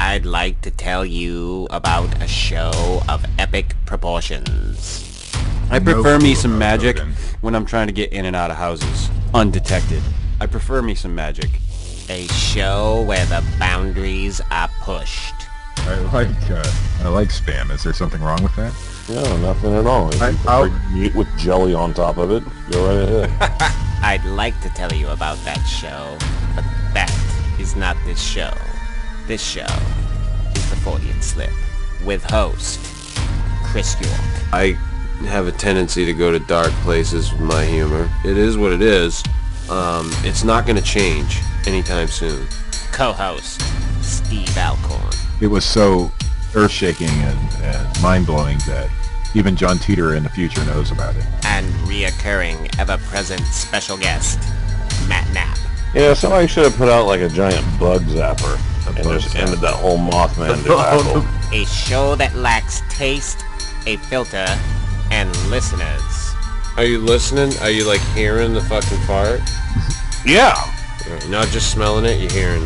I'd like to tell you about a show of epic proportions. I prefer me some magic when I'm trying to get in and out of houses undetected. I prefer me some magic. A show where the boundaries are pushed. I like spam. Is there something wrong with that? No, nothing at all. If you prefer meat with jelly on top of it, go right ahead. I'd like to tell you about that show, but that is not this show. This show is the Fortean Slip, with host Chris York. I have a tendency to go to dark places with my humor. It is what it is. It's not going to change anytime soon. Co-host Steve Alcorn. It was so earth-shaking and mind-blowing that even John Teeter in the future knows about it. And reoccurring, ever-present special guest, Matt Knapp. Yeah, somebody should have put out like a giant bug zapper and just ended that whole Mothman debacle. A show that lacks taste, a filter, and listeners. Are you listening? Are you like hearing the fucking fart? Yeah. You're not just smelling it, you're hearing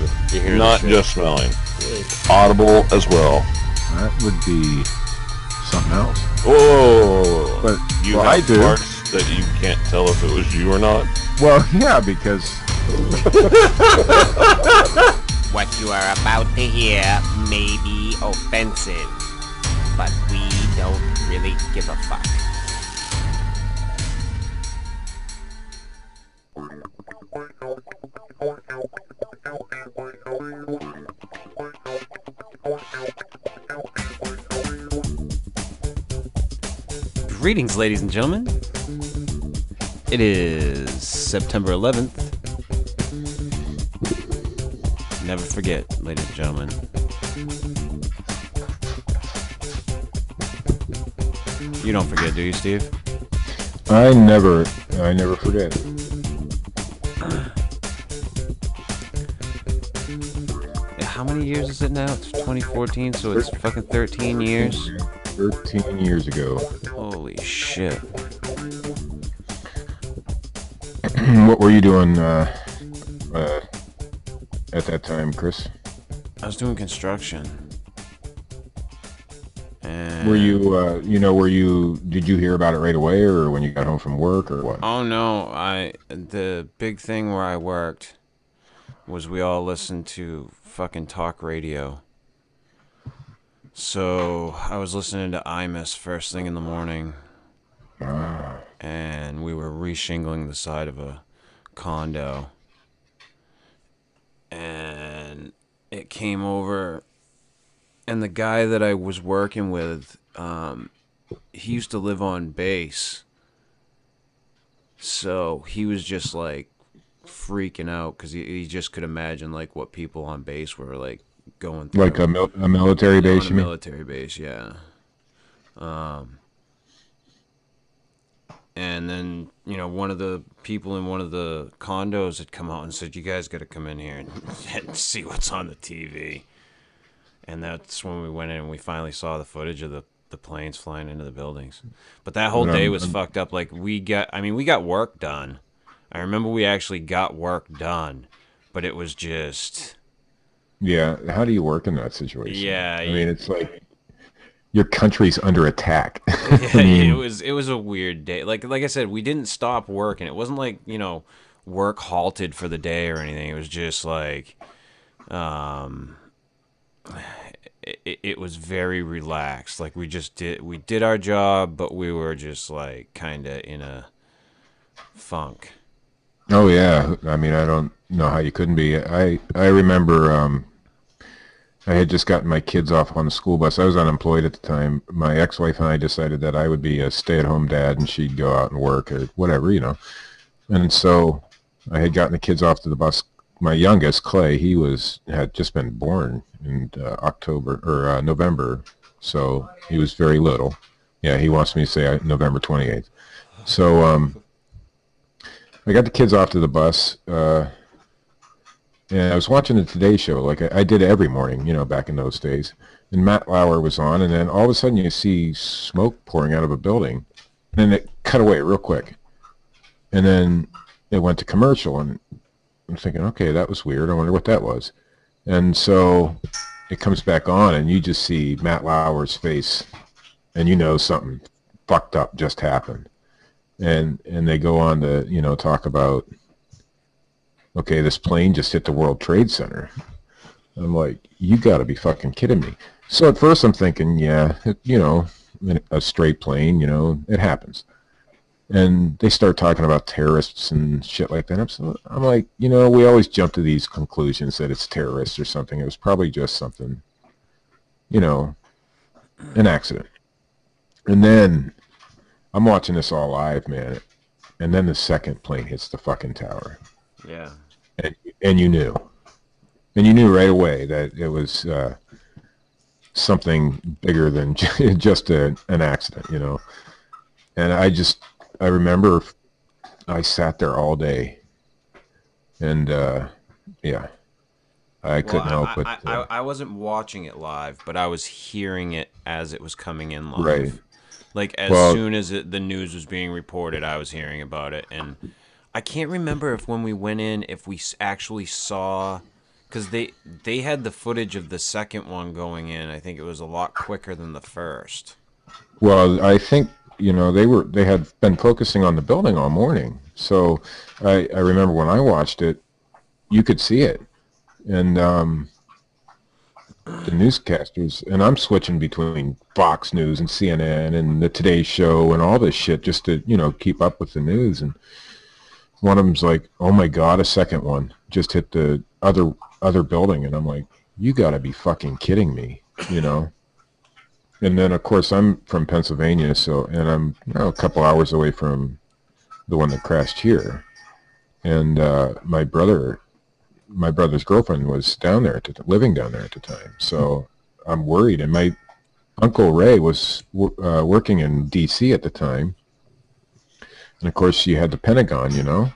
Not the shit. just smelling. Audible as well. That would be something else. Whoa. But You well, have I do. parts that you can't tell if it was you or not. Well, yeah, because What you are about to hear may be offensive, but we don't really give a fuck. Greetings, ladies and gentlemen. It is September 11th. Never forget, ladies and gentlemen. You don't forget, do you, Steve? I never forget. How many years is it now? It's 2014, so it's fucking 13 years. 13 years ago. Holy shit. What were you doing at that time, Chris? I was doing construction. And Were you, did you hear about it right away, or when you got home from work, or what? Oh no, the big thing where I worked was we all listened to fucking talk radio. So I was listening to IMUS first thing in the morning, and we were re-shingling the side of a condo, and it came over, and the guy that I was working with, he used to live on base, so he was just like freaking out because he just could imagine like what people on base were like going through. Like a military base, On you a mean? military base, yeah. And then, one of the people in one of the condos had come out and said, "You guys got to come in here and see what's on the TV." And that's when we went in and we finally saw the footage of the planes flying into the buildings. But that whole day was fucked up. Like, we got work done. I remember we actually got work done, but it was just... Yeah, how do you work in that situation? Yeah, I mean, it's like your country's under attack. Yeah, it was a weird day. Like I said, we didn't stop working. It wasn't like, work halted for the day or anything. It was just like, it was very relaxed. Like we did our job, but we were just like kind of in a funk. Oh yeah, I mean, I don't know how you couldn't be. I remember I had just gotten my kids off on the school bus. I was unemployed at the time. My ex-wife and I decided that I would be a stay-at-home dad and she'd go out and work or whatever, And so I had gotten the kids off to the bus. My youngest, Clay, had just been born in November, so he was very little. Yeah, he wants me to say November 28th. So I got the kids off to the bus, and I was watching the Today Show, like I did every morning, back in those days. And Matt Lauer was on, and then all of a sudden you see smoke pouring out of a building, and then it cut away real quick. And then it went to commercial, and I'm thinking, okay, that was weird. I wonder what that was. And so it comes back on, and you just see Matt Lauer's face, and you know something fucked up just happened. And they go on to, you know, talk about, okay, this plane just hit the World Trade Center. I'm like, you got to be fucking kidding me. So at first I'm thinking, yeah, you know, a straight plane, you know, it happens. And they start talking about terrorists and shit like that. I'm like, you know, we always jump to these conclusions that it's terrorists or something. It was probably just something, you know, an accident. And then I'm watching this all live, man. And then the second plane hits the fucking tower. Yeah. And you knew. And you knew right away that it was something bigger than just an accident, you know. And I remember I sat there all day. And, yeah, I couldn't help but... I wasn't watching it live, but I was hearing it as it was coming in live. Right. Like, as soon as the news was being reported, I was hearing about it. And I can't remember if when we went in, if we actually saw... Because they had the footage of the second one going in. I think it was a lot quicker than the first. Well, I think, you know, they had been focusing on the building all morning. So I remember when I watched it, you could see it. And the newscasters, and I'm switching between Fox News and CNN and the Today Show and all this shit just to, you know, keep up with the news. And one of them's like, oh my God, a second one just hit the other building. And I'm like, you gotta be fucking kidding me, you know? And then of course I'm from Pennsylvania, so, and I'm, you know, a couple hours away from the one that crashed here. And my brother's girlfriend was down there, living down there at the time. So I'm worried. And my Uncle Ray was working in D.C. at the time. And of course you had the Pentagon, you know?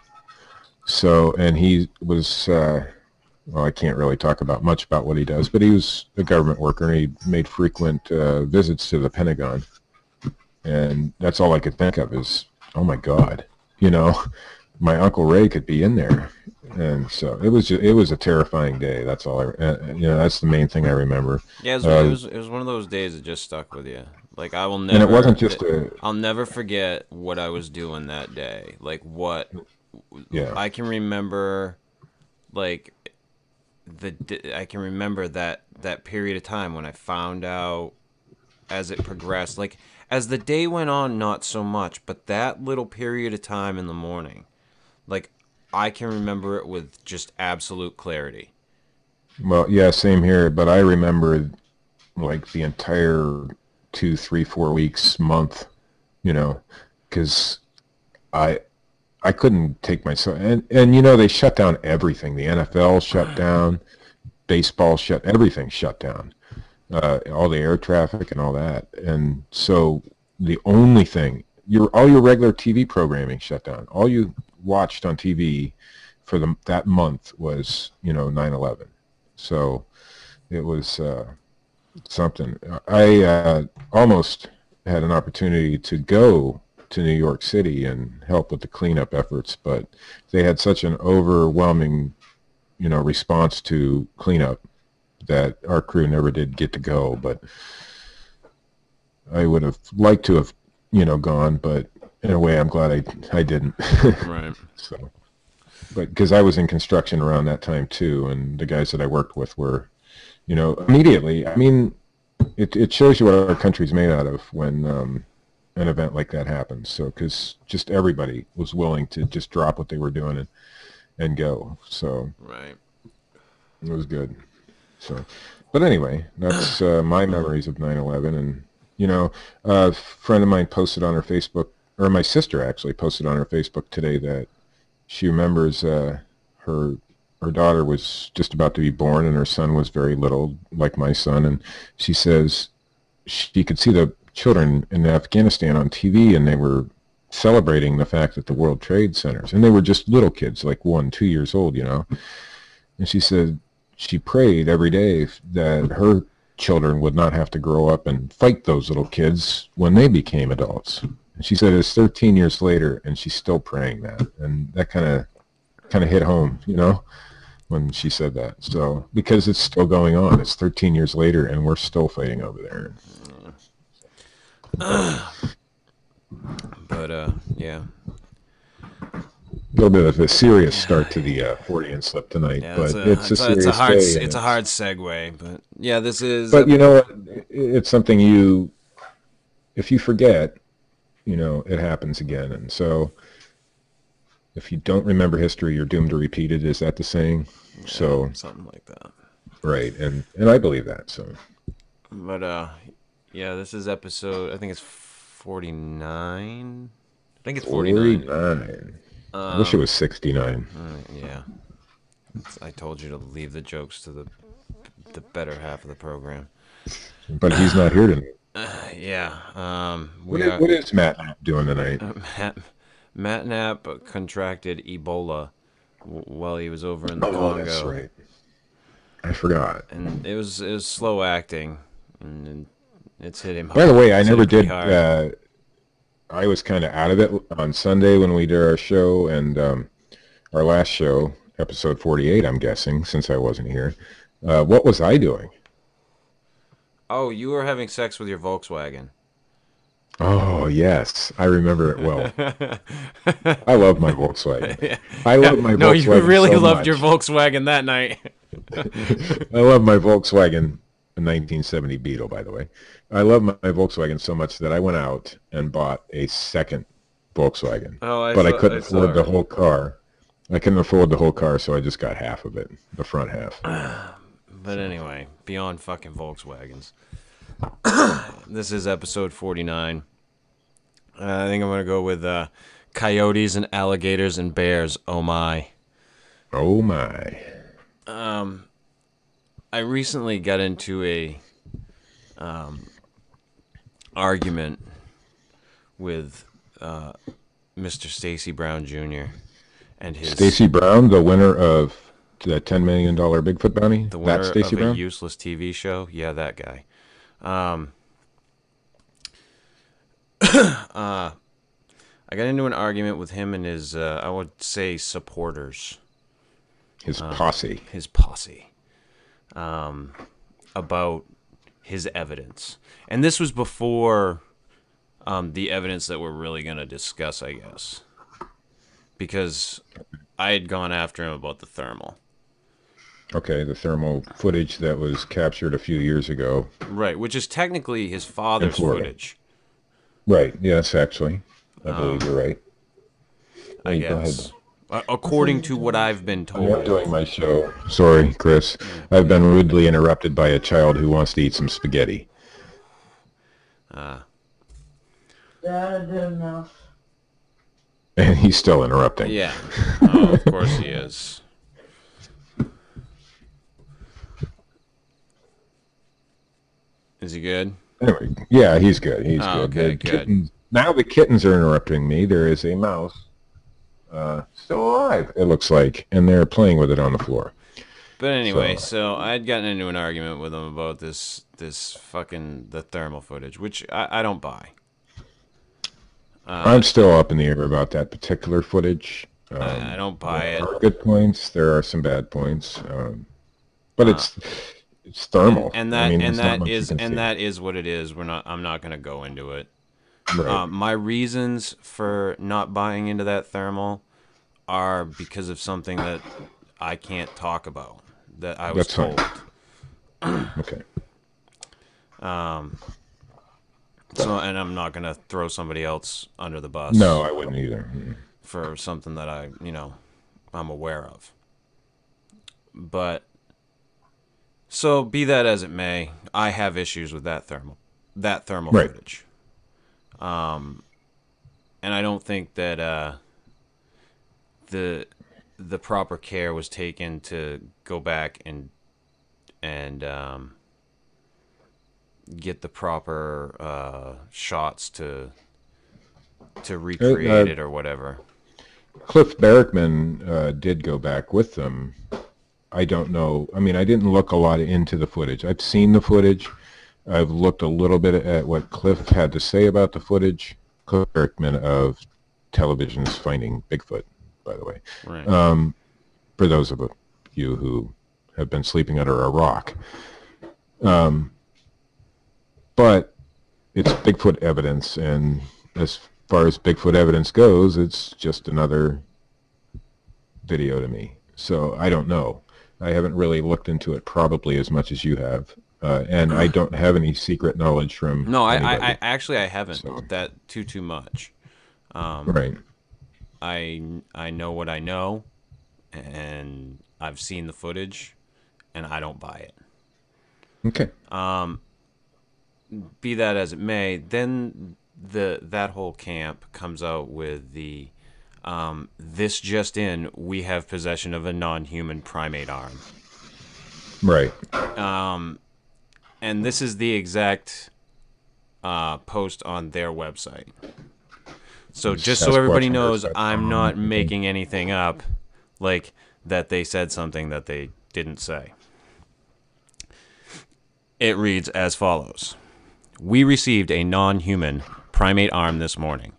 So, and he was, well, I can't really talk about much about what he does, but he was a government worker, and he made frequent visits to the Pentagon. And that's all I could think of is, oh my God, you know, my Uncle Ray could be in there. And so it was a terrifying day. That's all you know, that's the main thing I remember. Yeah, it was one of those days that just stuck with you. Like, I will never, and it wasn't just I'll never forget what I was doing that day. Like, what, yeah, I can remember, like, I can remember that period of time when I found out as it progressed. Like, as the day went on, not so much, but that little period of time in the morning, like, I can remember it with just absolute clarity. Well, yeah, same here, but I remember, like, the entire 2, 3, 4 weeks, month, you know, because I couldn't take myself, and you know, they shut down everything. The NFL shut down, baseball everything shut down, all the air traffic and all that. And so the only thing, all your regular TV programming shut down. All you watched on TV for that month was, you know, 9/11. So it was something. I almost had an opportunity to go to New York City and help with the cleanup efforts, but they had such an overwhelming, you know, response to cleanup that our crew never did get to go. But I would have liked to have, you know, gone, but in a way I'm glad I didn't. Right. So, but because I was in construction around that time too, and the guys that I worked with were, you know, immediately, I mean, it shows you what our country's made out of when an event like that happens. So, because just everybody was willing to just drop what they were doing and go. So, right, it was good. So, but anyway, that's my memories of 9/11. And, you know, a friend of mine posted on her Facebook, or my sister actually posted on her Facebook today that she remembers her daughter was just about to be born, and her son was very little, like my son. And she says she could see the children in Afghanistan on TV, and they were celebrating the fact that the World Trade Centers, and they were just little kids, like 1, 2 years old, you know. And she said she prayed every day that her children would not have to grow up and fight those little kids when they became adults. And she said it's 13 years later, and she's still praying that, and that kind of hit home, you know. when she said that. So because it's still going on, it's 13 years later, and we're still fighting over there. But yeah. A little bit of a serious start to the Fortean Slip tonight, Yeah, but it's a serious it's a hard day, it's a hard segue, but yeah, this is. But you know what? It's something if you forget, it happens again, and so if you don't remember history, you're doomed to repeat it. Is that the saying? Yeah, so something like that. Right, and I believe that. So. But yeah, this is episode. I think it's 49. I think it's 49. 49. I wish it was 69. Yeah. I told you to leave the jokes to the better half of the program. But he's not here tonight. Yeah. What is Matt doing tonight? Matt Knapp contracted Ebola while he was over in the Congo. Oh, that's right. I forgot. And it was slow acting, and it's hit him. By the way, I never did. I was kind of out of it on Sunday when we did our show, and our last show, episode 48, I'm guessing, since I wasn't here. What was I doing? Oh, you were having sex with your Volkswagen. Oh, yes. I remember it well. I love my Volkswagen. I love my Volkswagen. No, you really so loved much. your Volkswagen that night. I love my Volkswagen, a 1970 Beetle, by the way. I love my Volkswagen so much that I went out and bought a second Volkswagen. I couldn't afford the whole car. I couldn't afford the whole car, so I just got half of it, the front half. But anyway, beyond fucking Volkswagens. This is episode 49. I think I'm going to go with coyotes and alligators and bears. Oh, my. Oh, my. I recently got into a argument with Mr. Stacy Brown Jr. and his... Stacy Brown, the winner of the $10 million Bigfoot bounty? The winner That's Stacy of Brown? a useless TV show? Yeah, that guy. I got into an argument with him and his, I would say, supporters. His posse. His posse. About his evidence. And this was before the evidence that we're really going to discuss, I guess. Because I had gone after him about the thermal. Okay, the thermal footage that was captured a few years ago. Right, which is technically his father's footage. Right, yes, actually. I believe you're right. I guess. According to what I've been told. I'm doing my show. Sorry, Chris. I've been rudely interrupted by a child who wants to eat some spaghetti. Dad, I did enough. And he's still interrupting. Yeah. Oh, of course he is. Is he good? Anyway, yeah, he's good. He's good. Okay, good. Now the kittens are interrupting me. There is a mouse still alive, it looks like, and they're playing with it on the floor. But anyway, so I had gotten into an argument with him about this fucking the thermal footage, which I don't buy. I'm still up in the air about that particular footage. I don't buy it. There are good points. There are some bad points. But it's thermal. And that is what it is. I'm not going to go into it. Right. My reasons for not buying into that thermal are because of something that I can't talk about, that I was told. Okay. So, and I'm not going to throw somebody else under the bus. No, I wouldn't either. For something that I'm aware of. But, so be that as it may, I have issues with that thermal Right. footage. And I don't think that the proper care was taken to go back and get the proper shots to recreate it or whatever. Cliff Barrickman did go back with them. I don't know. I mean, I didn't look a lot into the footage. I've seen the footage. I've looked a little bit at what Cliff had to say about the footage. Cliff Barrickman of Television's Finding Bigfoot, by the way. Right. For those of you who have been sleeping under a rock. But it's Bigfoot evidence, and as far as Bigfoot evidence goes, it's just another video to me. So I don't know. I haven't really looked into it probably as much as you have. And I don't have any secret knowledge from No, anybody. I actually I haven't So. that too much. Right. I know what I know, and I've seen the footage, and I don't buy it. Okay. Be that as it may, then that whole camp comes out with the this just in, we have possession of a non-human primate arm. Right. And this is the exact post on their website. So just so everybody knows, I'm not making anything up, like that they said something that they didn't say. It reads as follows. We received a non-human primate arm this morning.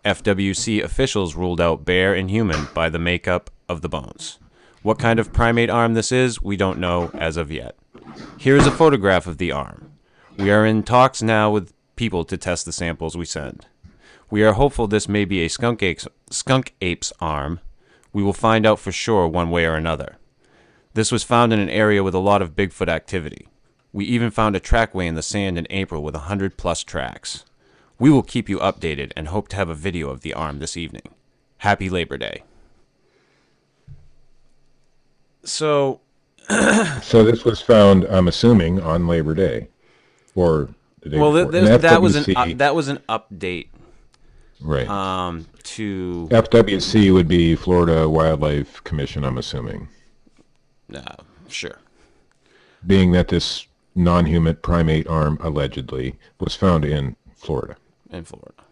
FWC officials ruled out bear and human by the makeup of the bones. What kind of primate arm this is, we don't know as of yet. Here is a photograph of the arm. We are in talks now with people to test the samples we send. We are hopeful this may be a skunk ape's arm. We will find out for sure one way or another. This was found in an area with a lot of Bigfoot activity. We even found a trackway in the sand in April with 100+ tracks. We will keep you updated and hope to have a video of the arm this evening. Happy Labor Day. So this was found, I'm assuming, on Labor Day, or the day before. that was an update. Right. To FWC would be Florida Wildlife Commission, I'm assuming. Sure. Being that this non-human primate arm allegedly was found in Florida. In Florida.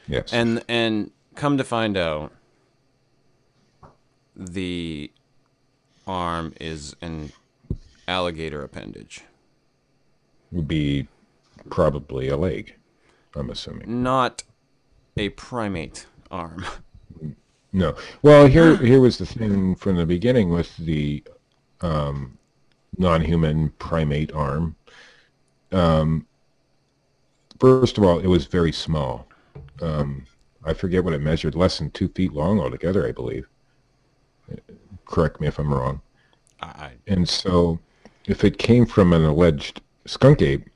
Yes. And come to find out, the arm is an alligator appendage. Would be probably a leg, I'm assuming. Not a primate arm. No. Well, here was the thing from the beginning with the non-human primate arm. First of all, it was very small. I forget what it measured, less than 2 feet long altogether, I believe. Correct me if I'm wrong. And so, if it came from an alleged skunk ape,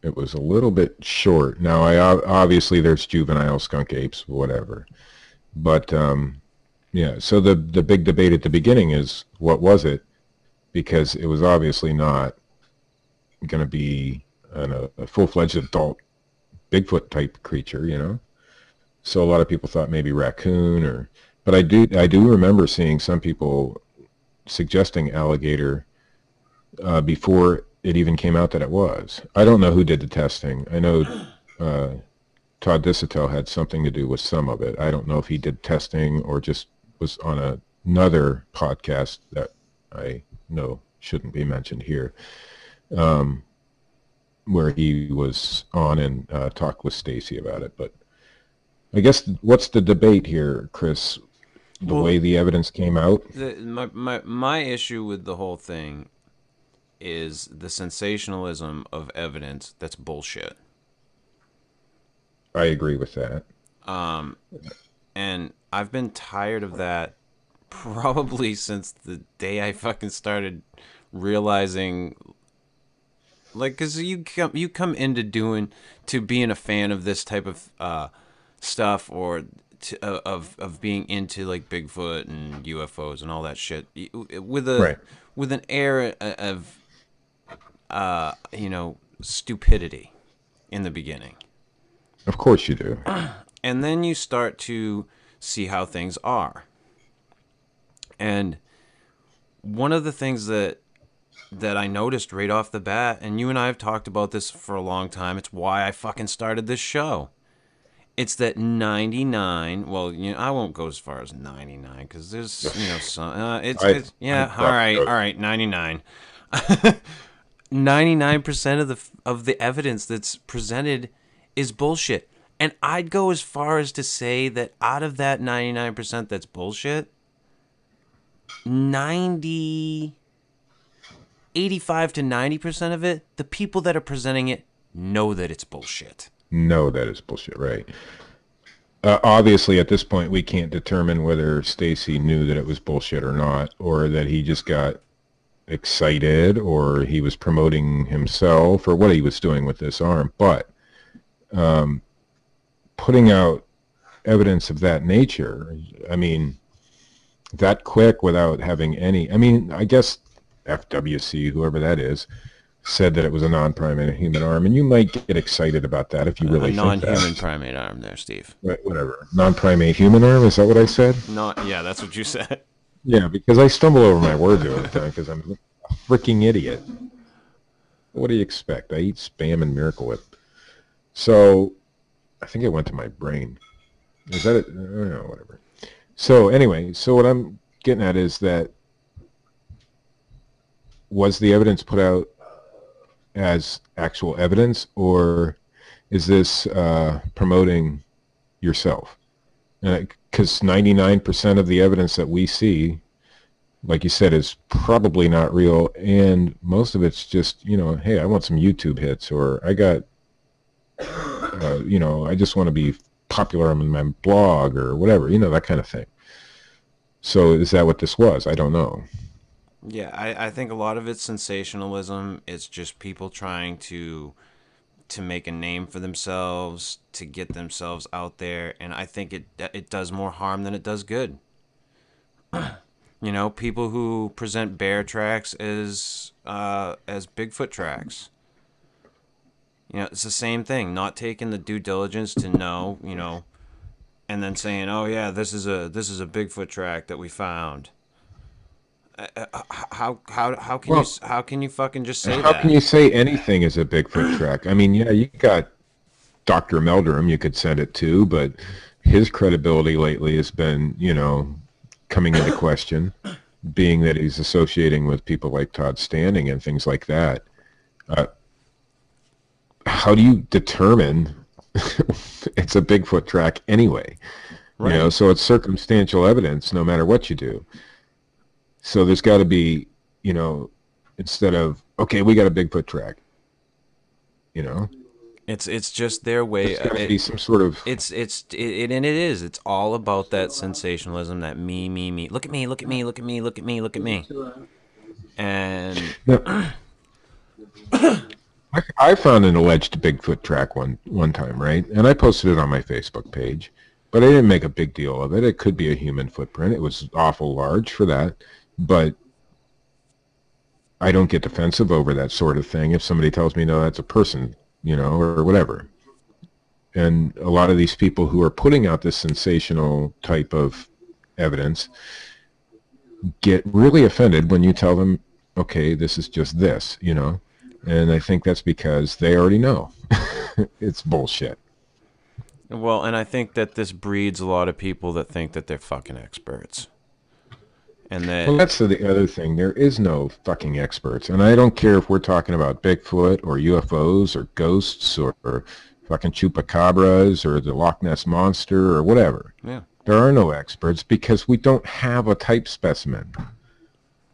it was a little bit short. Now, obviously there's juvenile skunk apes, whatever. But, yeah, so the big debate at the beginning is, what was it? Because it was obviously not going to be a full-fledged adult Bigfoot type creature, you know. So a lot of people thought maybe raccoon, but I do remember seeing some people suggesting alligator before it even came out that it was. I don't know who did the testing. I know Todd Disotell had something to do with some of it. I don't know if he did testing or just was on another podcast that I know shouldn't be mentioned here, where he was on and talked with Stacy about it. But I guess what's the debate here, Chris? The way the evidence came out? My issue with the whole thing is the sensationalism of evidence that's bullshit. I agree with that. And I've been tired of that probably since the day I fucking started realizing, like, because you come into being a fan of this type of stuff, or of being into like Bigfoot and UFOs and all that shit with an air of stupidity in the beginning. Of course you do. And then you start to see how things are. And one of the things that I noticed right off the bat, and you and I have talked about this for a long time, it's why I fucking started this show. It's that 99, well, I won't go as far as 99, because there's, some, all right, 99. 99% of the evidence that's presented is bullshit. And I'd go as far as to say that out of that 99% that's bullshit, 85 to 90% of it, the people that are presenting it know that it's bullshit. Know that it's bullshit, right? Obviously, at this point, we can't determine whether Stacy knew that it was bullshit or not, or that he just got excited, or he was promoting himself, or what he was doing with this arm. But putting out evidence of that nature, I mean, that quick without having any, I mean, I guess FWC, whoever that is, said that it was a non-primate human arm, and you might get excited about that if you really a think that. non-human primate arm there, Steve. Right, whatever. Non-primate human arm, is that what I said? Yeah, that's what you said. Yeah, because I stumble over my words all the time because I'm a freaking idiot. What do you expect? I eat Spam and Miracle Whip. So, I think it went to my brain. Is that it? No, whatever. So, anyway, so what I'm getting at is that was the evidence put out as actual evidence, or is this promoting yourself? Because 99% of the evidence that we see, like you said, is probably not real, and most of it's just, you know, hey, I want some YouTube hits, or I got, you know, I just want to be popular on my blog, or whatever, you know, that kind of thing. So is that what this was? I don't know. Yeah, I think a lot of it's sensationalism. It's just people trying to make a name for themselves, to get themselves out there, and I think it does more harm than it does good. You know, people who present bear tracks as Bigfoot tracks. You know, it's the same thing. Not taking the due diligence to know, you know, and then saying, "Oh yeah, this is a Bigfoot track that we found." How can you fucking just say that? How can you say anything is a Bigfoot track? I mean, yeah, you got Dr. Mulder, you could send it to, but his credibility lately has been, you know, coming into question, being that he's associating with people like Todd Standing and things like that. How do you determine it's a Bigfoot track anyway? Right. You know, so it's circumstantial evidence no matter what you do. So there's got to be, you know, instead of, okay, we got a Bigfoot track, you know? It's just their way. There's got to be some sort of... And it is. It's all about that sensationalism, that me. Look at me, look at me, look at me, look at me, look at me. And... Now, I found an alleged Bigfoot track one time, right? And I posted it on my Facebook page, but I didn't make a big deal of it. It could be a human footprint. It was awful large for that, but I don't get defensive over that sort of thing if somebody tells me, no, that's a person, you know, or whatever. And a lot of these people who are putting out this sensational type of evidence get really offended when you tell them, okay, this is just this, you know? And I think that's because they already know it's bullshit. Well, and I think that this breeds a lot of people that think that they're fucking experts. And that... Well, that's the other thing. There is no fucking experts. And I don't care if we're talking about Bigfoot or UFOs or ghosts or fucking chupacabras or the Loch Ness Monster or whatever. Yeah. There are no experts because we don't have a type specimen.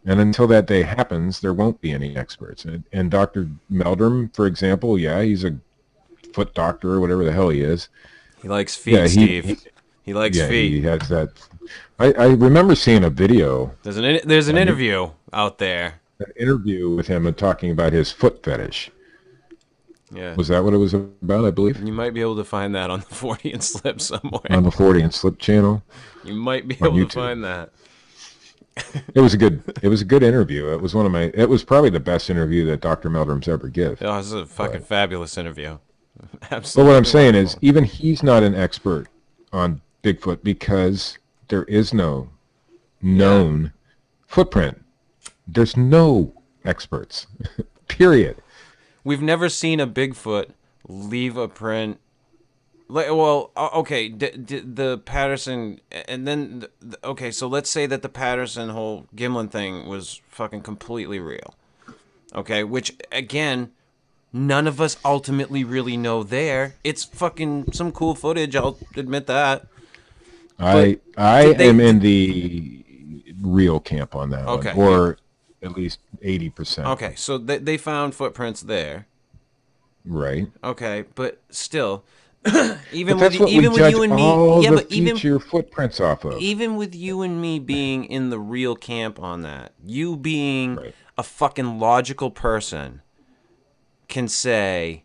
And until that day happens, there won't be any experts. And Dr. Meldrum, for example, yeah, he's a foot doctor or whatever the hell he is. He likes feet, Steve. He likes feet. He has that. I remember seeing a video. There's an interview out there. An interview with him and talking about his foot fetish. Yeah. Was that what it was about, I believe? You might be able to find that on the Fortean Slip somewhere. On the Fortean Slip channel? You might be able to find that. It was a good interview. It was probably the best interview that Dr. Meldrum's ever give. Oh, this is a fucking fabulous interview. Absolutely. But what I'm saying is, even he's not an expert on Bigfoot because there is no known footprint. There's no experts. Period. We've never seen a Bigfoot leave a print. Well, okay, the Patterson, and then, okay, so let's say that the Patterson whole Gimlin thing was fucking completely real. Okay, which, again, none of us ultimately really know there. It's fucking some cool footage, I'll admit that. I am in the real camp on that Okay. one, or at least 80%. Okay, so they found footprints there. Right. Okay, but still, But even that's with what even we with judge you and me, all yeah, the but future footprints off of. even with you and me being in the real camp on that, you being Right. a fucking logical person can say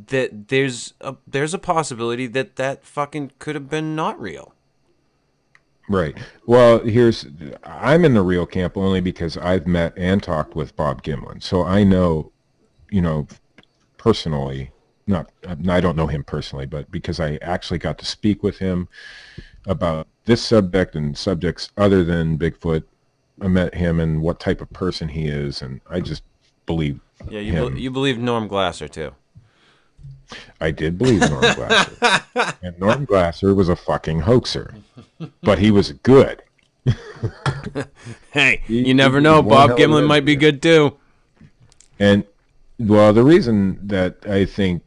that there's a possibility that fucking could have been not real. Right. Well, I'm in the real camp only because I've met and talked with Bob Gimlin. So I know, personally, I don't know him personally, but because I actually got to speak with him about this subject and subjects other than Bigfoot. I met him and what type of person he is, and I just believe him. You believe Norm Glasser too. I did believe Norm Glasser. And Norm Glasser was a fucking hoaxer. But he was good. Hey, you never know. Bob Gimlin might be good too. And, well, the reason that I think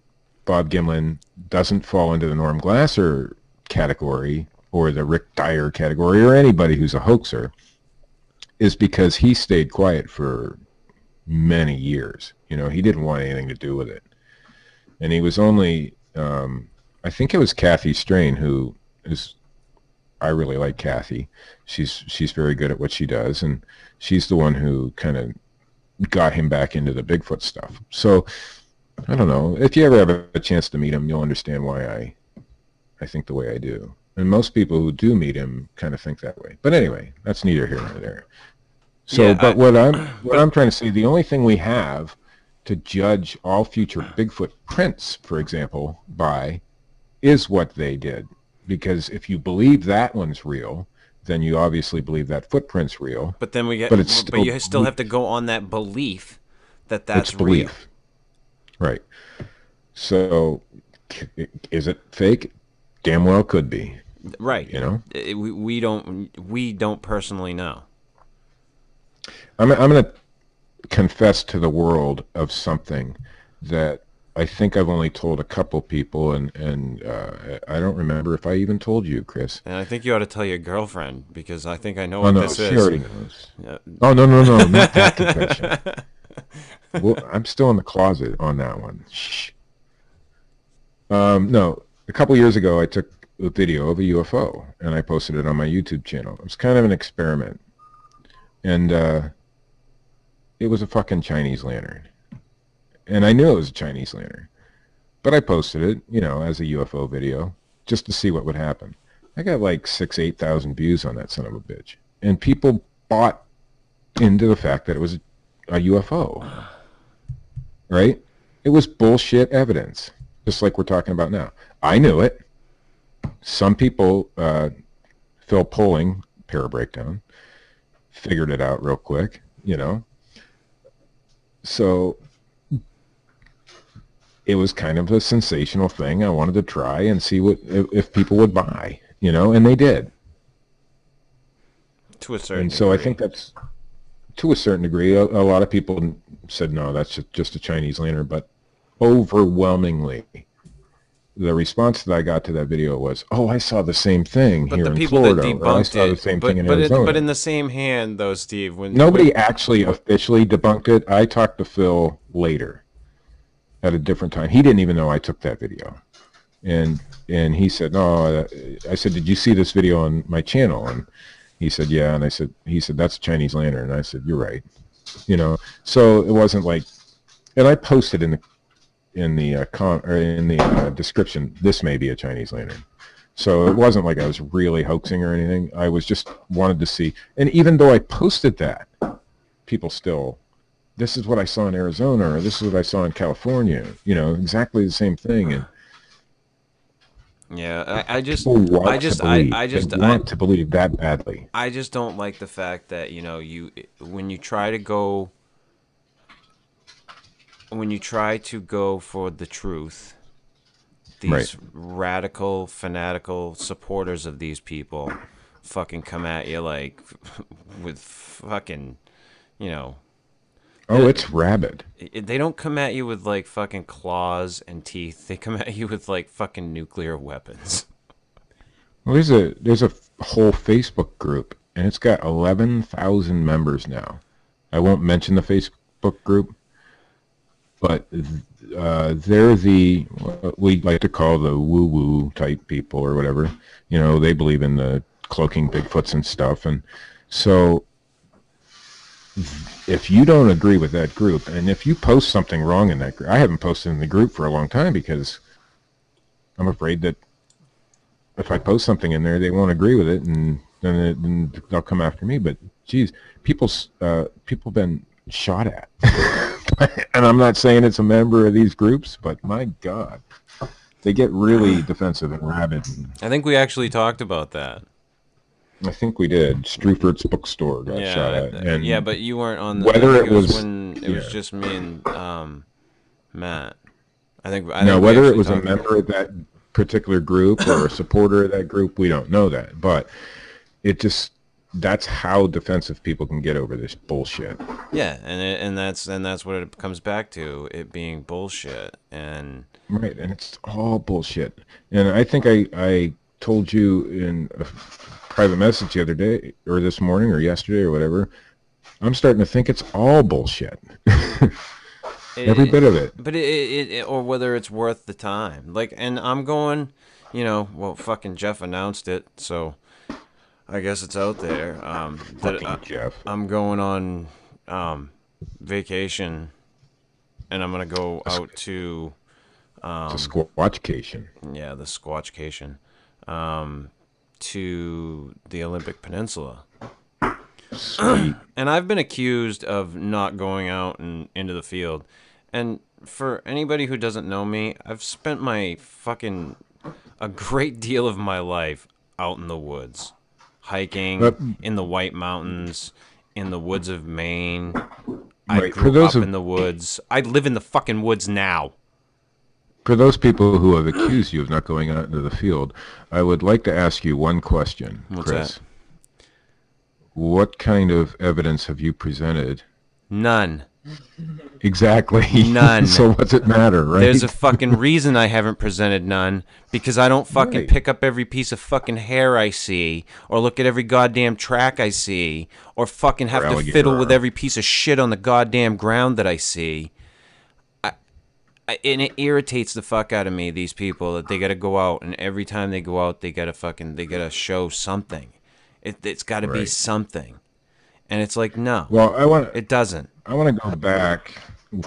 Bob Gimlin doesn't fall into the Norm Glasser category or the Rick Dyer category or anybody who's a hoaxer is because he stayed quiet for many years. He didn't want anything to do with it. And he was only, I think it was Kathy Strain who is, I really like Kathy. She's very good at what she does, and she's the one who kind of got him back into the Bigfoot stuff. So, I don't know. If you ever have a chance to meet him, you'll understand why I think the way I do. And most people who do meet him kind of think that way. But anyway, that's neither here nor there. So, Yeah, what I'm trying to say, the only thing we have to judge all future Bigfoot prints, for example, by is what they did. Because if you believe that one's real, then you obviously believe that footprint's real. But then but you still have to go on that belief that that's it's belief. real. Right. So, is it fake? Damn well could be. Right. We don't personally know. I'm going to confess to the world of something that I think I've only told a couple people, and I don't remember if I even told you, Chris. And I think you ought to tell your girlfriend, because I think I know Oh, what no, this she is. already knows. Yeah. Oh, no, not that confession. Well, I'm still in the closet on that one. Shh. No, a couple years ago, I took a video of a UFO, and I posted it on my YouTube channel. It was kind of an experiment. And it was a fucking Chinese lantern. And I knew it was a Chinese lantern. But I posted it, as a UFO video, just to see what would happen. I got like 8,000 views on that son of a bitch. And people bought into the fact that it was a UFO. Right? It was bullshit evidence, just like we're talking about now. I knew it. Some people, Phil Poling, Parabreakdown, figured it out real quick, So it was kind of a sensational thing. I wanted to try and see if people would buy, and they did. To a certain degree. So I think that's, to a certain degree, a lot of people said, no, that's just a Chinese lantern. But overwhelmingly, the response that I got to that video was, oh, I saw the same thing here in Florida. Or I saw the same thing in Arizona. But in the same hand, though, Steve, Nobody actually officially debunked it. I talked to Phil later at a different time. He didn't even know I took that video. And he said, no. I said, did you see this video on my channel? And he said, yeah. And he said, that's a Chinese lantern. And I said, you're right. So it wasn't like, and I posted in the description, this may be a Chinese lantern. So it wasn't like I was really hoaxing or anything. I was just wanted to see. And even though I posted that, people still, this is what I saw in Arizona, or this is what I saw in California. Exactly the same thing. And yeah, I just want to believe that badly. I just don't like the fact that when you try to go for the truth, these radical, fanatical supporters of these people fucking come at you like with fucking, Oh, it's rabid. They don't come at you with like fucking claws and teeth. They come at you with like fucking nuclear weapons. Well, there's a whole Facebook group and it's got 11,000 members now. I won't mention the Facebook group, but they're what we like to call the woo-woo type people or whatever. You know, they believe in the cloaking Bigfoots and stuff. And so if you don't agree with that group, and if you post something wrong in that group, I haven't posted in the group for a long time because I'm afraid that if I post something in there, they won't agree with it, and then they'll come after me. But geez, people been shot at. And I'm not saying it's a member of these groups, but my God, they get really defensive and rabid. I think we actually talked about that. I think we did. Strufert's bookstore got shot at. And yeah, but you weren't on the... Whether it was... when it was just me and Matt. I think whether it was a member of that particular group or a supporter of that group, we don't know that. But it just... That's how defensive people can get over this bullshit. Yeah, and that's what it comes back to, it being bullshit. And right, and it's all bullshit. And I think I told you in a private message the other day, or this morning, or yesterday, or whatever, I'm starting to think it's all bullshit. Every bit of it. But or whether it's worth the time. Like, and I'm going, well, fucking Jeff announced it, so... I guess it's out there. Jeff. I'm going on vacation, and I'm gonna go out to it's a Squatchcation. Yeah, the Squatchcation, to the Olympic Peninsula. Sweet. And I've been accused of not going out and into the field. And for anybody who doesn't know me, I've spent a great deal of my life out in the woods. Hiking in the White Mountains, in the woods of Maine. I grew up in the woods. I live in the fucking woods now. For those people who have accused you of not going out into the field, I would like to ask you one question, What's Chris. That? What kind of evidence have you presented? None. Exactly. None. So what's it matter, right? There's a fucking reason I haven't presented none, because I don't fucking pick up every piece of fucking hair I see, or look at every goddamn track I see, or fucking have to fiddle with every piece of shit on the goddamn ground that I see. And it irritates the fuck out of me, these people, that they gotta go out, and every time they go out, they gotta show something. It's gotta be something. And it's like, no. Well, it doesn't. I want to go back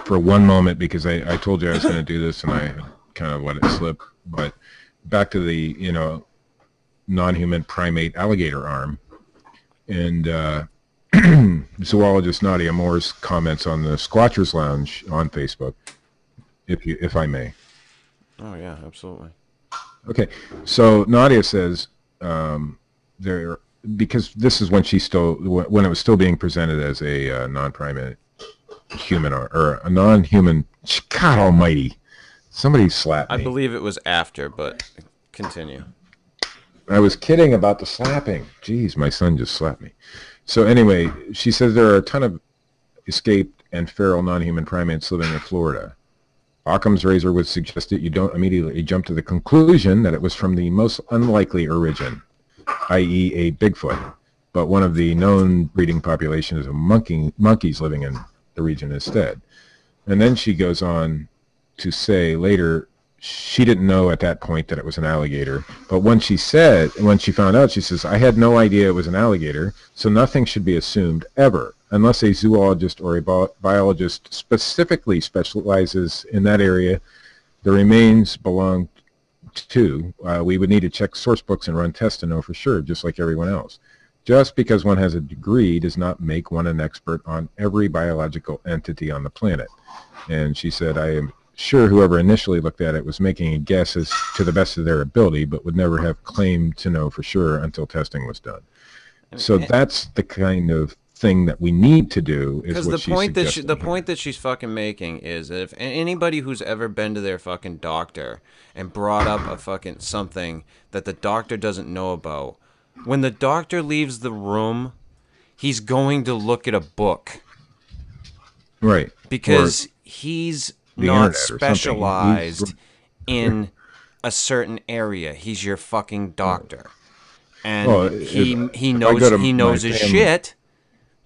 for one moment, because I told you I was going to do this, and I kind of let it slip. But back to the, non-human primate alligator arm. And zoologist Nadia Moore's comments on the Squatchers Lounge on Facebook, if I may. Oh, yeah, absolutely. Okay, so Nadia says because this is when when it was still being presented as a non-primate human, or a non-human. God almighty, somebody slapped me. I believe it was after, but continue. I was kidding about the slapping. Jeez, my son just slapped me. So anyway, she says there are a ton of escaped and feral non-human primates living in Florida. Occam's razor would suggest that you don't immediately jump to the conclusion that it was from the most unlikely origin, i.e. a Bigfoot, but one of the known breeding populations of monkeys living in the region instead. And then she goes on to say later she didn't know at that point that it was an alligator, but when she found out, she says, I had no idea it was an alligator, so nothing should be assumed ever, unless a zoologist or a biologist specifically specializes in that area the remains belong to. We would need to check source books and run tests to know for sure, just like everyone else. Just because one has a degree does not make one an expert on every biological entity on the planet. And she said, I am sure whoever initially looked at it was making a guess as to the best of their ability, but would never have claimed to know for sure until testing was done. So that's the kind of thing that we need to do. Because the point that she's fucking making is that if anybody who's ever been to their fucking doctor and brought up a fucking something that the doctor doesn't know about, when the doctor leaves the room, he's going to look at a book. Right. Because he's not specialized in a certain area. He's your fucking doctor. and he knows his shit,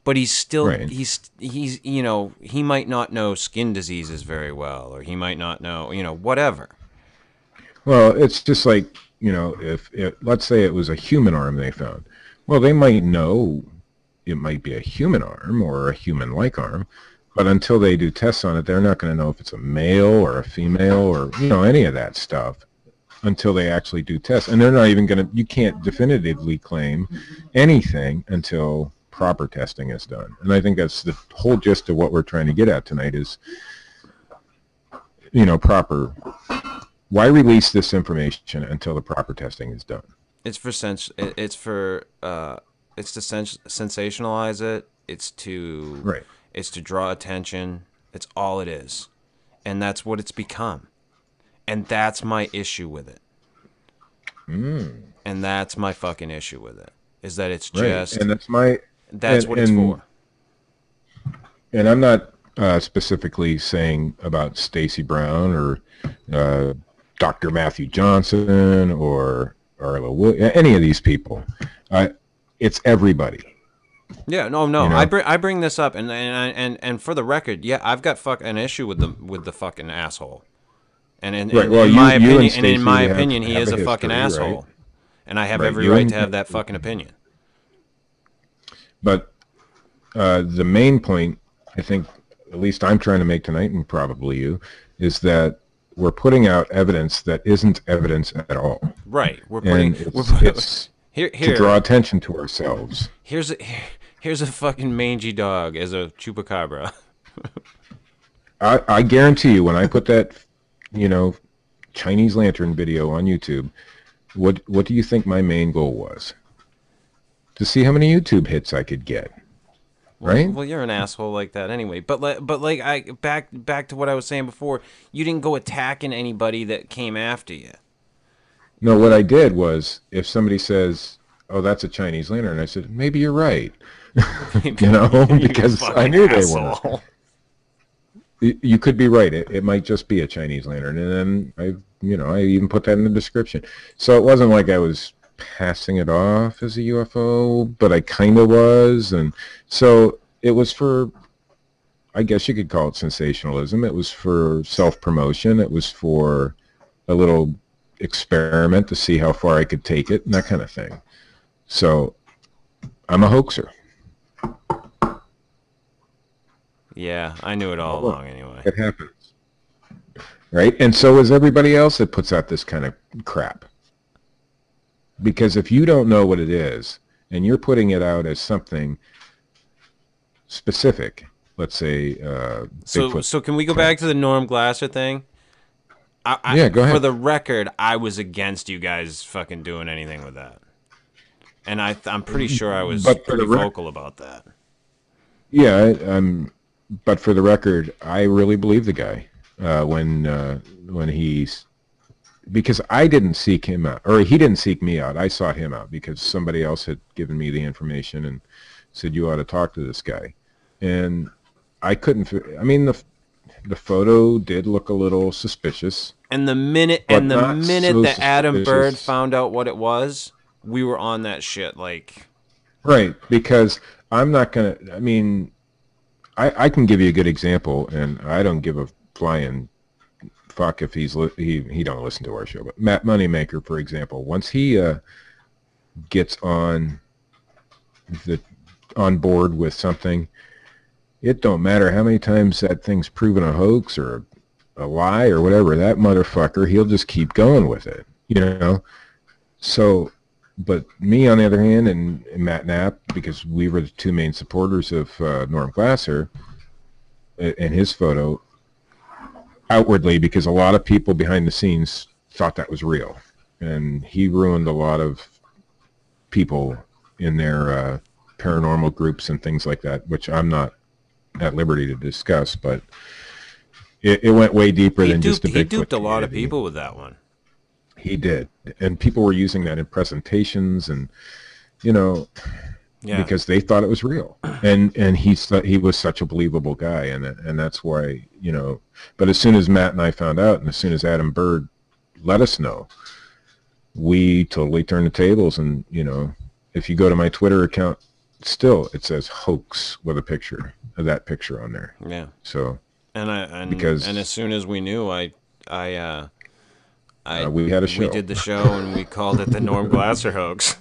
but he's still he's he might not know skin diseases very well, or he might not know whatever. Well, it's just like, if let's say it was a human arm they found. Well, they might know it might be a human arm or a human-like arm, but until they do tests on it, they're not going to know if it's a male or a female or, any of that stuff until they actually do tests. And they're not even going to, you can't definitively claim anything until proper testing is done. And I think that's the whole gist of what we're trying to get at tonight is, proper. Why release this information until the proper testing is done? It's to sensationalize it. It's to draw attention. It's all it is. And that's what it's become. And that's my issue with it. And that's my fucking issue with it. Is that it's just... And that's what it's for. And I'm not specifically saying about Stacey Brown or Dr. Matthew Johnson or any of these people. It's everybody. Yeah, no. I bring this up, and for the record, yeah, I've got an issue with the fucking asshole. And in my opinion, he is a fucking asshole, right? And I have every right to have that fucking opinion. But the main point, I think, at least I'm trying to make tonight, and probably you, is that we're putting out evidence that isn't evidence at all. Right. It's to draw attention to ourselves. Here's a fucking mangy dog as a chupacabra. I guarantee you, when I put that, Chinese lantern video on YouTube, what do you think my main goal was? To see how many YouTube hits I could get. Right? Well, you're an asshole like that anyway. But back to what I was saying before. You didn't go attacking anybody that came after you. No, what I did was, if somebody says, "Oh, that's a Chinese lantern," I said, "Maybe you're right," because I knew they were. You could be right. It might just be a Chinese lantern, and then I even put that in the description. So it wasn't like I was passing it off as a UFO, but I kind of was, and so it was for, I guess you could call it sensationalism. It was for self-promotion. It was for a little experiment to see how far I could take it, and that kind of thing. So I'm a hoaxer. Yeah, I knew it all along anyway. It happens. Right? And so is everybody else that puts out this kind of crap. Because if you don't know what it is, and you're putting it out as something specific, let's say Bigfoot. So can we go back to the Norm Glasser thing? Yeah, go ahead. For the record, I was against you guys fucking doing anything with that. And I'm pretty sure I was pretty vocal about that. Yeah, but for the record, I really believe the guy when he's... Because I didn't seek him out, or he didn't seek me out. I sought him out because somebody else had given me the information and said, you ought to talk to this guy. And I couldn't... I mean, the photo did look a little suspicious. And the minute that Adam Bird found out what it was, we were on that shit, like... Right, because I'm not going to... I mean, I can give you a good example, and I don't give a flying fuck if he don't listen to our show. But Matt Moneymaker, for example, once he gets on board with something, it don't matter how many times that thing's proven a hoax or a lie or whatever, that motherfucker, he'll just keep going with it, So, but me, on the other hand, and Matt Knapp, because we were the two main supporters of Norm Glasser and his photo, outwardly, because a lot of people behind the scenes thought that was real. And he ruined a lot of people in their paranormal groups and things like that, which I'm not at liberty to discuss, but it went way deeper than just a Bigfoot. He duped a lot of people with that one. He did. And people were using that in presentations and, because they thought it was real. And he was such a believable guy. And that's why, but as soon as Matt and I found out, and as soon as Adam Bird let us know, we totally turned the tables, and if you go to my Twitter account, still it says hoax with a picture of that picture on there. Yeah. So and as soon as we knew, we had a show. We did the show and we called it the Norm Glasser hoax.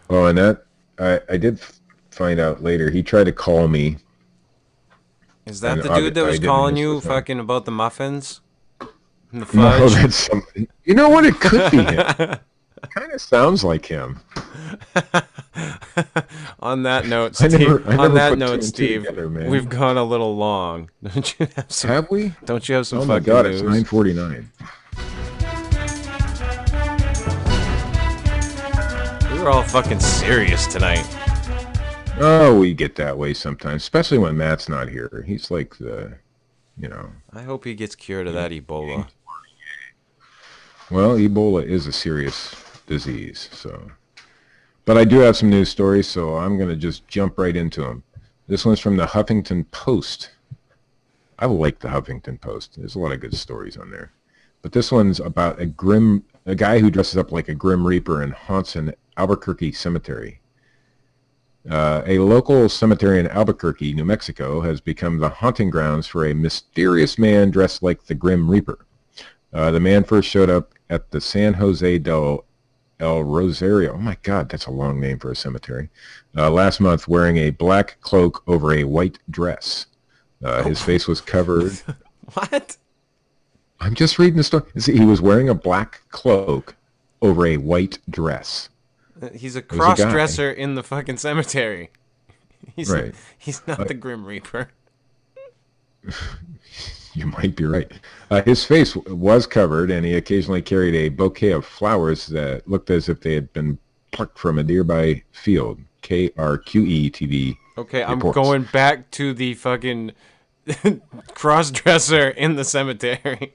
Oh, and that I did find out later. He tried to call me. Is that the dude that was calling you fucking about the muffins? And the fudge? No, that's something. You know what? It could be him. Kind of sounds like him. On that note, Steve, we've gone a little long. Don't you have some? Have we? Don't you have some? Oh my God! News? It's 9:49. We were all fucking serious tonight. Oh, we get that way sometimes, especially when Matt's not here. He's like I hope he gets cured of that Ebola. Well, Ebola is a serious disease, so. But I do have some news stories, so I'm going to just jump right into them. This one's from the Huffington Post. I like the Huffington Post. There's a lot of good stories on there. But this one's about a guy who dresses up like a Grim Reaper and haunts an Albuquerque cemetery. A local cemetery in Albuquerque, New Mexico, has become the haunting grounds for a mysterious man dressed like the Grim Reaper. The man first showed up at the San Jose del El Rosario. Oh my God, that's a long name for a cemetery. Last month, wearing a black cloak over a white dress. His face was covered. What? I'm just reading the story. See, he was wearing a black cloak over a white dress. He's a cross-dresser in the fucking cemetery. He's not the Grim Reaper. You might be right. His face was covered, and he occasionally carried a bouquet of flowers that looked as if they had been plucked from a nearby field. KRQE TV. Okay, reports. I'm going back to the fucking cross-dresser in the cemetery.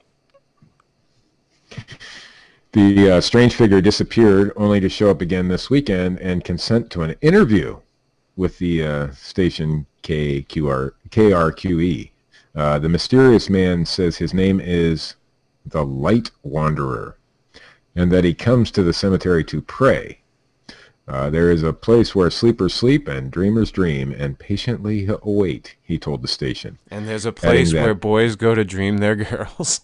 The strange figure disappeared, only to show up again this weekend and consent to an interview with the station KRQE. The mysterious man says his name is the Light Wanderer, and that he comes to the cemetery to pray. There is a place where sleepers sleep and dreamers dream and patiently await, he told the station. And there's a place where boys go to dream their girls.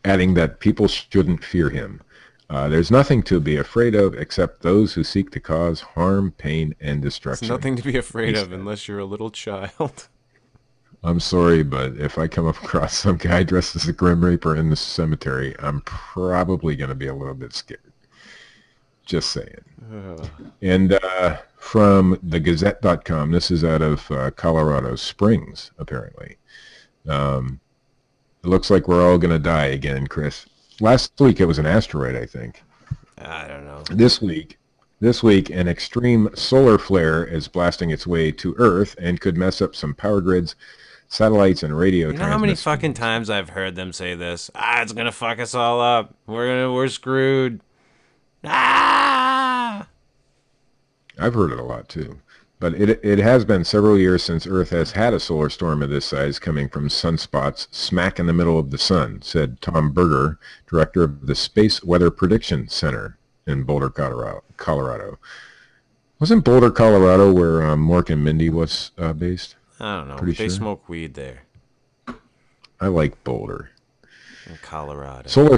Adding that people shouldn't fear him. There's nothing to be afraid of except those who seek to cause harm, pain, and destruction. There's nothing to be afraid of unless you're a little child. I'm sorry, but if I come across some guy dressed as a Grim Reaper in the cemetery, I'm probably going to be a little bit scared. Just saying. And from thegazette.com, this is out of Colorado Springs, apparently. It looks like we're all going to die again, Chris. Last week it was an asteroid, I think. I don't know. This week, an extreme solar flare is blasting its way to Earth and could mess up some power grids, satellites, and radio. You know how many fucking times I've heard them say this? It's gonna fuck us all up. We're screwed. I've heard it a lot too. But it has been several years since Earth has had a solar storm of this size coming from sunspots smack in the middle of the sun, said Tom Berger, director of the Space Weather Prediction Center in Boulder, Colorado. Wasn't Boulder, Colorado, where Mork and Mindy was based? I don't know. They smoke weed there. I like Boulder. In Colorado. Solar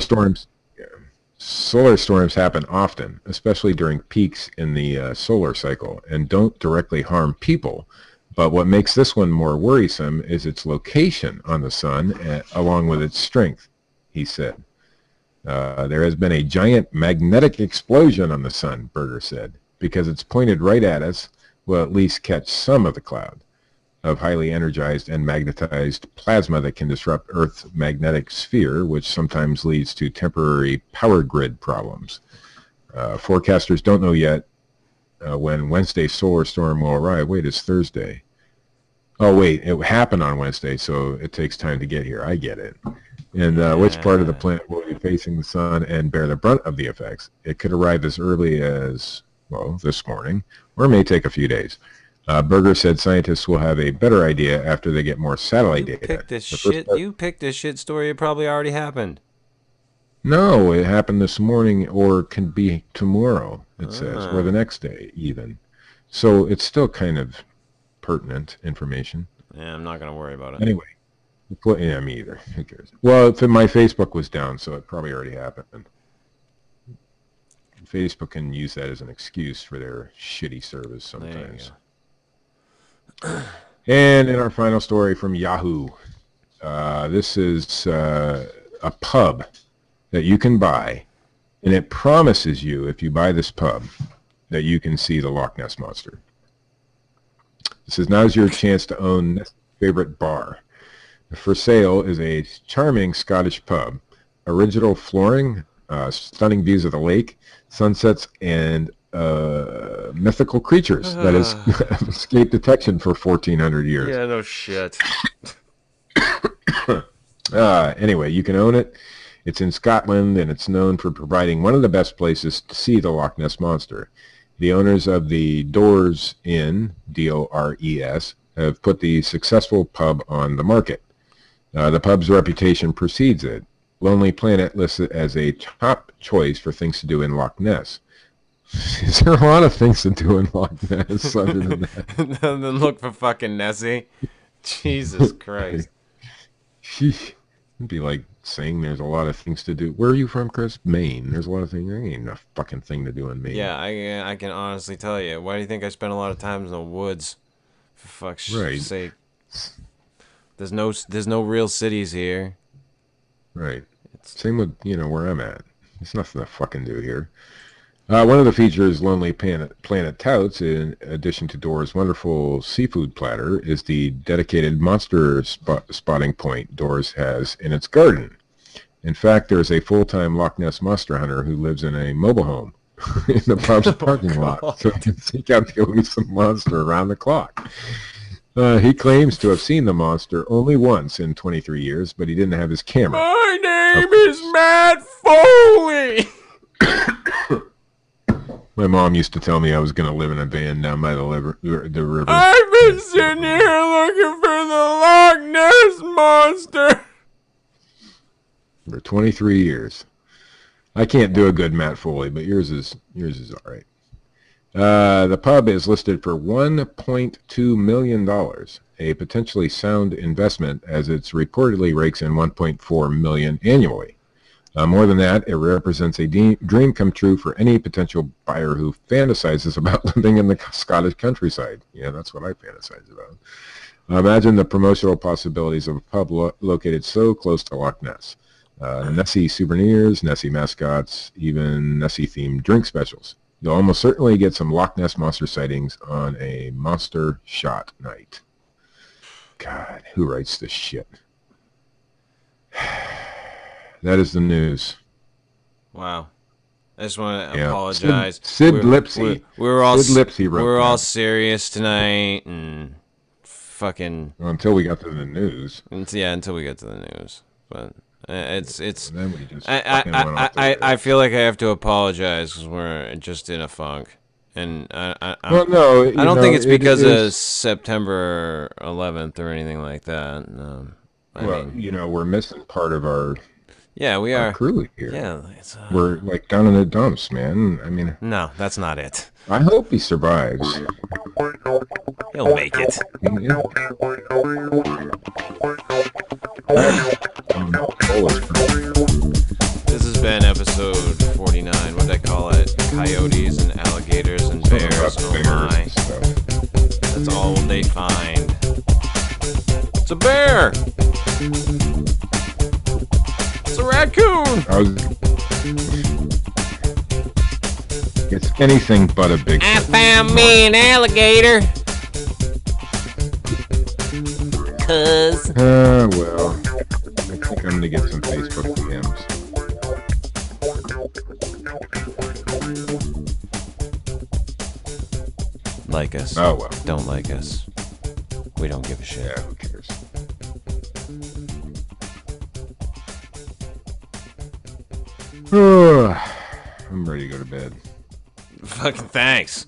storms happen often, especially during peaks in the solar cycle, and don't directly harm people. But what makes this one more worrisome is its location on the sun, along with its strength, he said. There has been a giant magnetic explosion on the sun, Berger said, because it's pointed right at us, will at least catch some of the cloud of highly energized and magnetized plasma that can disrupt Earth's magnetic sphere, which sometimes leads to temporary power grid problems. Forecasters don't know yet when Wednesday's solar storm will arrive. Wait, it's Thursday. Oh, wait, it happened on Wednesday, so it takes time to get here. I get it. And which part of the planet will be facing the sun and bear the brunt of the effects? It could arrive as early as, well, this morning, or it may take a few days. Berger said scientists will have a better idea after they get more satellite data. You picked this shit story. It probably already happened. No, it happened this morning or can be tomorrow, it says, or the next day even. So it's still kind of pertinent information. Yeah, I'm not going to worry about it. Anyway, yeah, me either. Who cares? Well, my Facebook was down, so it probably already happened. Facebook can use that as an excuse for their shitty service sometimes. And in our final story from Yahoo, this is a pub that you can buy, and it promises you, if you buy this pub, that you can see the Loch Ness Monster. It says, now's your chance to own Ness's favorite bar. For sale is a charming Scottish pub, original flooring, stunning views of the lake, sunsets, and mythical creatures that has escaped detection for 1,400 years. Yeah, no shit. Anyway, you can own it. It's in Scotland, and it's known for providing one of the best places to see the Loch Ness Monster. The owners of the Doors Inn, D-O-R-E-S, have put the successful pub on the market. The pub's reputation precedes it. Lonely Planet lists it as a top choice for things to do in Loch Ness. Is there a lot of things to do in Loch Ness other than that? Then look for fucking Nessie. Jesus Christ. Sheesh. It'd be like saying there's a lot of things to do. Where are you from, Chris? Maine. There's a lot of things. There ain't a fucking thing to do in Maine. Yeah, I can honestly tell you. Why do you think I spend a lot of time in the woods? For fuck's sake. There's no real cities here. Right. Same with, where I'm at. There's nothing to fucking do here. One of the features Lonely Planet touts, in addition to Doors' wonderful seafood platter, is the dedicated monster spotting point Doors has in its garden. In fact, there's a full-time Loch Ness Monster hunter who lives in a mobile home in the pub's parking lot, so he can seek out the elusive monster around the clock. He claims to have seen the monster only once in 23 years, but he didn't have his camera. My name is Matt Foley! My mom used to tell me I was going to live in a van down by the river. I've been sitting here looking for the Loch Ness Monster! For 23 years. I can't do a good Matt Foley, but yours is all right. The pub is listed for $1.2 million, a potentially sound investment as it reportedly rakes in $1.4 million annually. More than that, it represents a dream come true for any potential buyer who fantasizes about living in the Scottish countryside. Yeah, that's what I fantasize about. Imagine the promotional possibilities of a pub located so close to Loch Ness. Nessie souvenirs, Nessie mascots, even Nessie-themed drink specials. You'll almost certainly get some Loch Ness Monster sightings on a monster shot night. God, who writes this shit? That is the news. Wow. I just want to apologize. Sid Lipsy. We were all Sid Lipsy wrote we were that. all serious tonight and fucking... Well, until we got to the news. Until we get to the news. But it's and then we just fucking went off the I feel like I have to apologize because we're just in a funk. And I don't think it's because of September 11th or anything like that. No. I mean, we're missing part of our... Yeah, we are. Crew here. Yeah, we're like down in the dumps, man. I mean, no, that's not it. I hope he survives. He'll make it. This has been episode 49. What did I call it? Coyotes and alligators and bears. Oh my! That's all they find. It's a bear. It's a raccoon! It's anything but a big... I found me an alligator. Cuz... well, I think I'm gonna get some Facebook DMs. Like us. Oh, well. Don't like us. We don't give a shit. Yeah, who cares? I'm ready to go to bed. Fucking thanks.